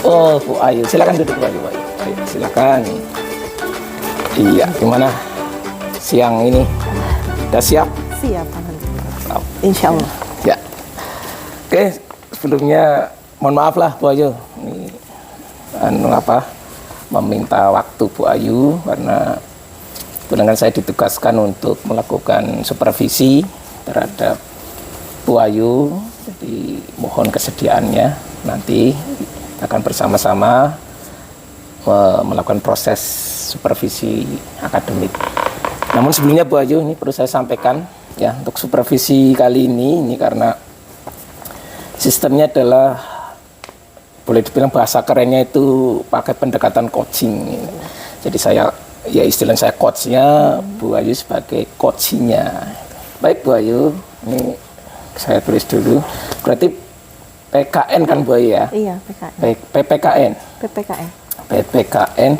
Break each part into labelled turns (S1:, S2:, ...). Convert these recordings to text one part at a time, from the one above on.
S1: Oh, Bu Ayu, silakan duduk Bu Ayu. Ayo, silakan. Iya, gimana siang ini? Udah siap?
S2: Siap, alhamdulillah. Insya Allah.
S1: Ya. Oke, sebelumnya mohon maaf lah Bu Ayu. Ini meminta waktu Bu Ayu karena kebetulan saya ditugaskan untuk melakukan supervisi terhadap Bu Ayu. Jadi mohon kesediaannya, nanti akan bersama-sama melakukan proses supervisi akademik. Namun sebelumnya Bu Ayu, ini perlu saya sampaikan ya, untuk supervisi kali ini karena sistemnya adalah, boleh dibilang bahasa kerennya itu pakai pendekatan coaching. Jadi saya, ya istilah saya coachnya, Bu Ayu sebagai coachingnya. Baik Bu Ayu, ini saya tulis dulu. Berarti PKN kan Bu Ayu ya?
S2: Iya, PKN.
S1: PPKN.
S2: PPKN.
S1: PPKN.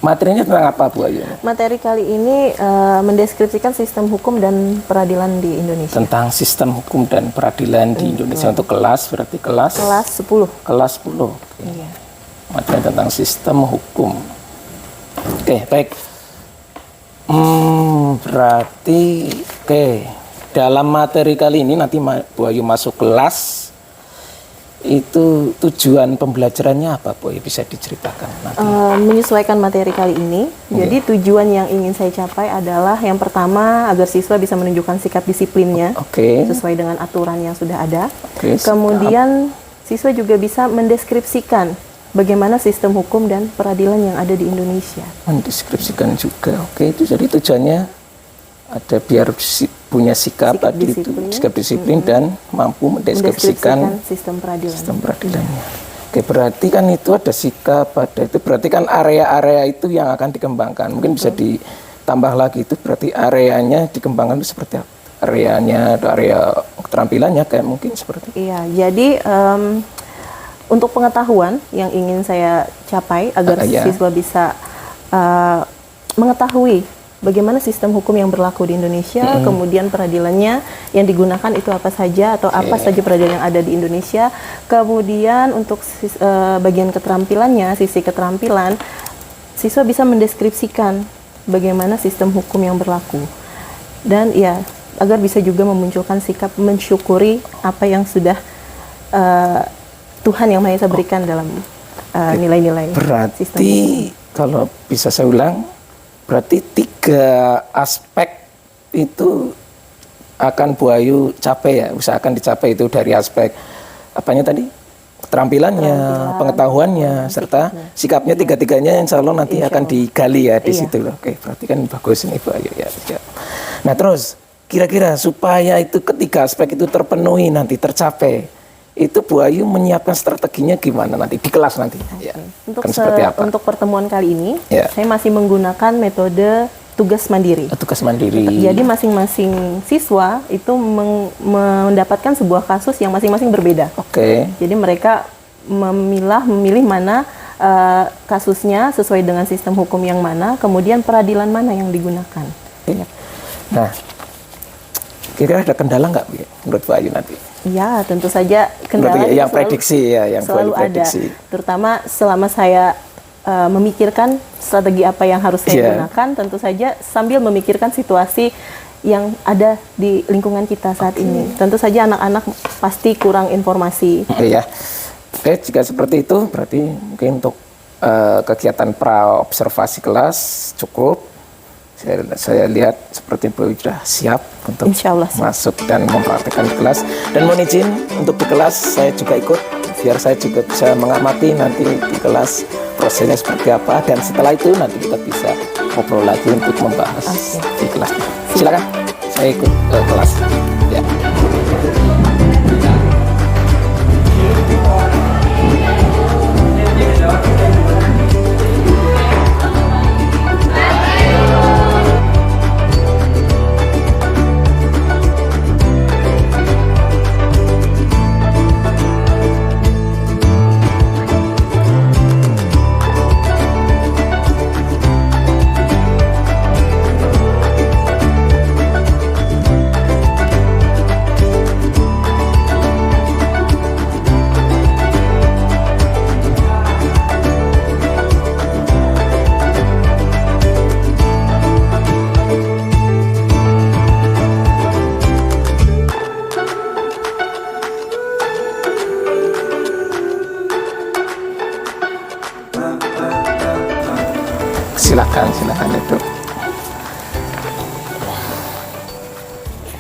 S1: Materinya tentang apa Bu Ayu?
S2: Materi kali ini mendeskripsikan sistem hukum dan peradilan di Indonesia.
S1: Tentang sistem hukum dan peradilan di Indonesia untuk kelas, berarti kelas
S2: 10.
S1: Kelas 10. Okay.
S2: Iya.
S1: Materi tentang sistem hukum. Oke, baik. Berarti dalam materi kali ini nanti Bu Ayu masuk kelas, itu tujuan pembelajarannya apa Bu Ayu, bisa diceritakan nanti?
S2: Menyesuaikan materi kali ini. Jadi tujuan yang ingin saya capai adalah yang pertama agar siswa bisa menunjukkan sikap disiplinnya sesuai dengan aturan yang sudah ada. Kemudian siswa juga bisa mendeskripsikan bagaimana sistem hukum dan peradilan yang ada di Indonesia.
S1: Mendeskripsikan juga. Itu jadi tujuannya ada biar punya sikap disiplin dan mampu mendeskripsikan
S2: sistem
S1: peradilannya. Oke, berarti kan itu ada sikap, ada itu berarti kan area-area itu yang akan dikembangkan. Mungkin bisa ditambah lagi, itu berarti areanya dikembangkan itu seperti apa? Areanya atau area keterampilannya kayak mungkin seperti.
S2: Iya, jadi untuk pengetahuan yang ingin saya capai agar siswa bisa mengetahui bagaimana sistem hukum yang berlaku di Indonesia, kemudian peradilannya yang digunakan itu apa saja atau apa saja peradilan yang ada di Indonesia. Kemudian untuk bagian keterampilannya, sisi keterampilan, siswa bisa mendeskripsikan bagaimana sistem hukum yang berlaku. Dan ya, agar bisa juga memunculkan sikap mensyukuri apa yang sudah Tuhan Yang Maha Esa berikan dalam nilai-nilai sistem hukum.
S1: Kalau bisa saya ulang, berarti 3 aspek itu akan Bu Ayu capai ya, usahakan dicapai itu dari aspek apanya tadi? Keterampilannya, pengetahuannya, serta sikapnya, tiga-tiganya insya Allah nanti akan digali ya di situ loh. Oke, berarti kan bagus ini Bu Ayu ya. Nah terus, kira-kira supaya itu ketiga aspek itu terpenuhi nanti, tercapai, itu Bu Ayu menyiapkan strateginya gimana nanti di kelas nanti? Ya,
S2: untuk pertemuan kali ini, saya masih menggunakan metode tugas mandiri.
S1: Tugas mandiri.
S2: Jadi masing-masing siswa itu mendapatkan sebuah kasus yang masing-masing berbeda. Jadi mereka memilih mana kasusnya sesuai dengan sistem hukum yang mana, kemudian peradilan mana yang digunakan.
S1: Nah, kira-kira ada kendala nggak menurut Bu Ayu nanti?
S2: Ya, tentu saja kendala
S1: yang prediksi ya, yang
S2: selalu prediksi. Ada. Terutama selama saya memikirkan strategi apa yang harus saya gunakan, tentu saja sambil memikirkan situasi yang ada di lingkungan kita saat ini. Tentu saja anak-anak pasti kurang informasi.
S1: Jika seperti itu, berarti mungkin untuk kegiatan pra-observasi kelas cukup. Saya lihat seperti Bu sudah siap untuk masuk dan mempraktekkan di kelas. Dan mohon izin untuk di kelas saya juga ikut, biar saya juga bisa mengamati nanti di kelas prosesnya seperti apa. Dan setelah itu nanti kita bisa ngobrol lagi untuk membahas di kelas. Silakan, saya ikut ke kelas. Ya.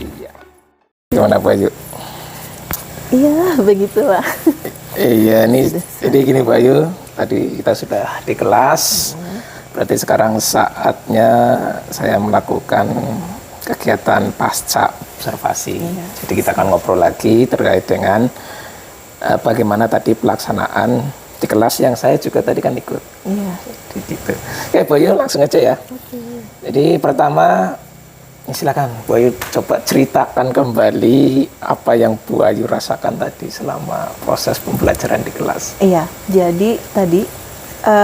S1: Iya. Gimana Bu Ayu?
S2: Iya, begitulah.
S1: Iya, nih jadi gini Bu Ayu, tadi kita sudah di kelas, berarti sekarang saatnya saya melakukan kegiatan pasca observasi. Jadi kita akan ngobrol lagi terkait dengan bagaimana tadi pelaksanaan di kelas yang saya juga tadi kan ikut.
S2: Iya.
S1: Jadi gitu. Oke Bu Ayu, langsung aja ya. Jadi pertama, silakan Bu Ayu coba ceritakan kembali apa yang Bu Ayu rasakan tadi selama proses pembelajaran di kelas.
S2: Iya, jadi tadi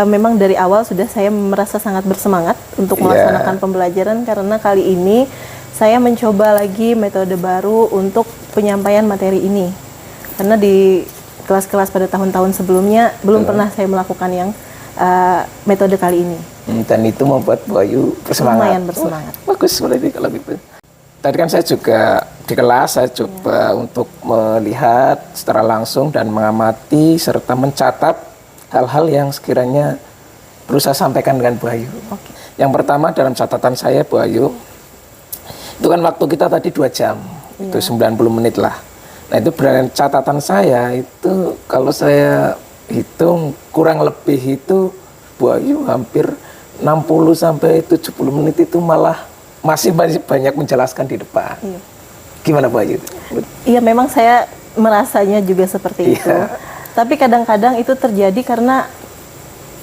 S2: memang dari awal sudah saya merasa sangat bersemangat untuk melaksanakan pembelajaran karena kali ini saya mencoba lagi metode baru untuk penyampaian materi ini. Karena di kelas-kelas pada tahun-tahun sebelumnya belum pernah saya melakukan yang metode kali ini.
S1: Dan itu membuat Bu Ayu bersemangat.
S2: Lumayan bersemangat.
S1: Bagus berarti kalau gitu. Tadi kan saya juga di kelas, saya coba untuk melihat secara langsung dan mengamati serta mencatat hal-hal yang sekiranya berusaha sampaikan dengan Bu Ayu. Yang pertama dalam catatan saya Bu Ayu, itu kan waktu kita tadi 2 jam, itu 90 menit lah. Nah itu berdasarkan catatan saya itu kalau saya hitung kurang lebih itu Bu Ayu hampir 60 sampai 70 menit itu malah masih banyak menjelaskan di depan. Iya. Gimana Bu Ayu?
S2: Iya memang saya merasanya juga seperti itu. Tapi kadang-kadang itu terjadi karena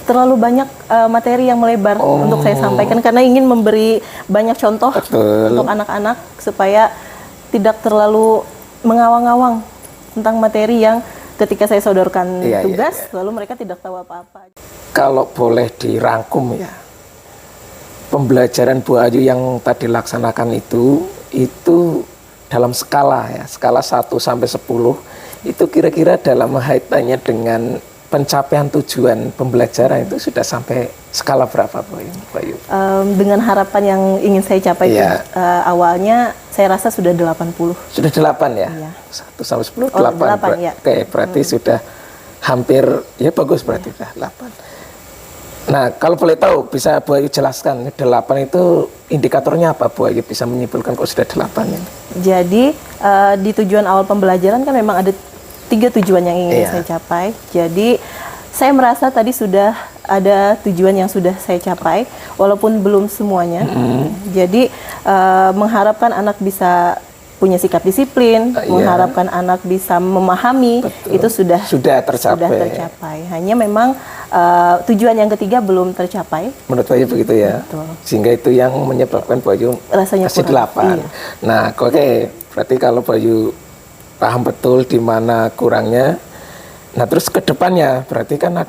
S2: terlalu banyak materi yang melebar untuk saya sampaikan karena ingin memberi banyak contoh untuk anak-anak supaya tidak terlalu mengawang-awang tentang materi yang ketika saya sodorkan tugas lalu mereka tidak tahu apa-apa.
S1: Kalau boleh dirangkum ya, pembelajaran Bu Ayu yang tadi laksanakan itu dalam skala ya, skala 1 sampai 10 itu kira-kira dalam kaitannya dengan pencapaian tujuan pembelajaran itu sudah sampai skala berapa Bu Ayu?
S2: Dengan harapan yang ingin saya capai awalnya saya rasa sudah 80.
S1: Sudah 8 ya?
S2: Iya.
S1: 1 sampai 10, 8.
S2: 8 ya.
S1: Oke, berarti sudah hampir, ya bagus berarti sudah 8. Nah, kalau boleh tahu bisa Bu Ayu jelaskan 8 itu indikatornya apa Bu Ayu bisa menyimpulkan kok sudah 8 ini?
S2: Jadi di tujuan awal pembelajaran kan memang ada 3 tujuan yang ingin saya capai. Jadi saya merasa tadi sudah ada tujuan yang sudah saya capai, walaupun belum semuanya. Jadi mengharapkan anak bisa punya sikap disiplin, mengharapkan anak bisa memahami, itu sudah tercapai. Hanya memang tujuan yang ketiga belum tercapai.
S1: Menurut Bayu begitu ya.
S2: Betul.
S1: Sehingga itu yang menyebabkan Bayu
S2: rasanya
S1: kasih 8.
S2: Iya.
S1: Nah, oke, berarti kalau Bayu paham betul di mana kurangnya. Nah, terus ke depannya berarti kan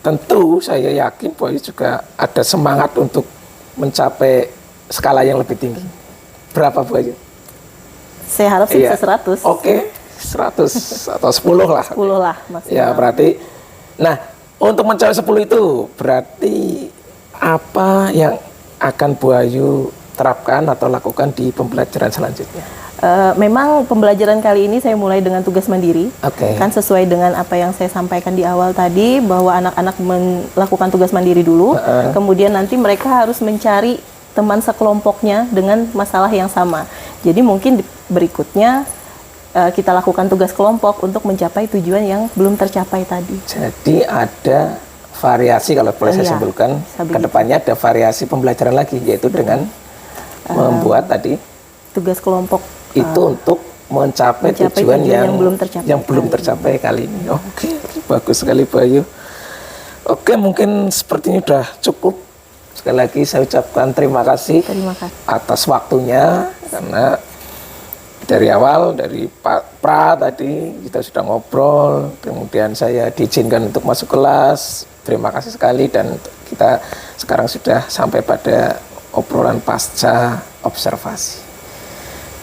S1: tentu saya yakin Bayu juga ada semangat untuk mencapai skala yang lebih tinggi. Berapa Bayu?
S2: Saya harap sih bisa 100.
S1: Oke, 100 atau 10 lah.
S2: 10 lah maksimal.
S1: Ya, berarti nah, untuk mencapai 10 itu berarti apa yang akan Bu Ayu terapkan atau lakukan di pembelajaran selanjutnya?
S2: Memang pembelajaran kali ini saya mulai dengan tugas mandiri, kan sesuai dengan apa yang saya sampaikan di awal tadi bahwa anak-anak melakukan tugas mandiri dulu, kemudian nanti mereka harus mencari teman sekelompoknya dengan masalah yang sama. Jadi mungkin berikutnya kita lakukan tugas kelompok untuk mencapai tujuan yang belum tercapai tadi.
S1: Jadi ada variasi kalau boleh saya simpulkan, kedepannya ada variasi pembelajaran lagi yaitu dengan membuat tadi
S2: tugas kelompok
S1: itu untuk mencapai tujuan yang belum tercapai kali ini. Oke, bagus sekali Bayu. Oke, mungkin sepertinya sudah cukup. Sekali lagi saya ucapkan terima kasih atas waktunya karena dari awal dari Pak Pra tadi kita sudah ngobrol, kemudian saya diizinkan untuk masuk kelas. Terima kasih sekali dan kita sekarang sudah sampai pada obrolan pasca observasi.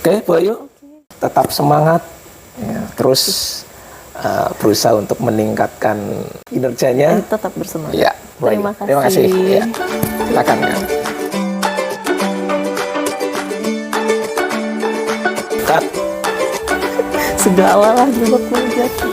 S1: Oke, Bu Ayu, tetap semangat, ya, terus berusaha untuk meningkatkan kinerjanya.
S2: Tetap bersemangat.
S1: Ya, Bu Ayu. Terima kasih. Ya. Silakan ya. Cut.
S2: Segala lah jebak jati.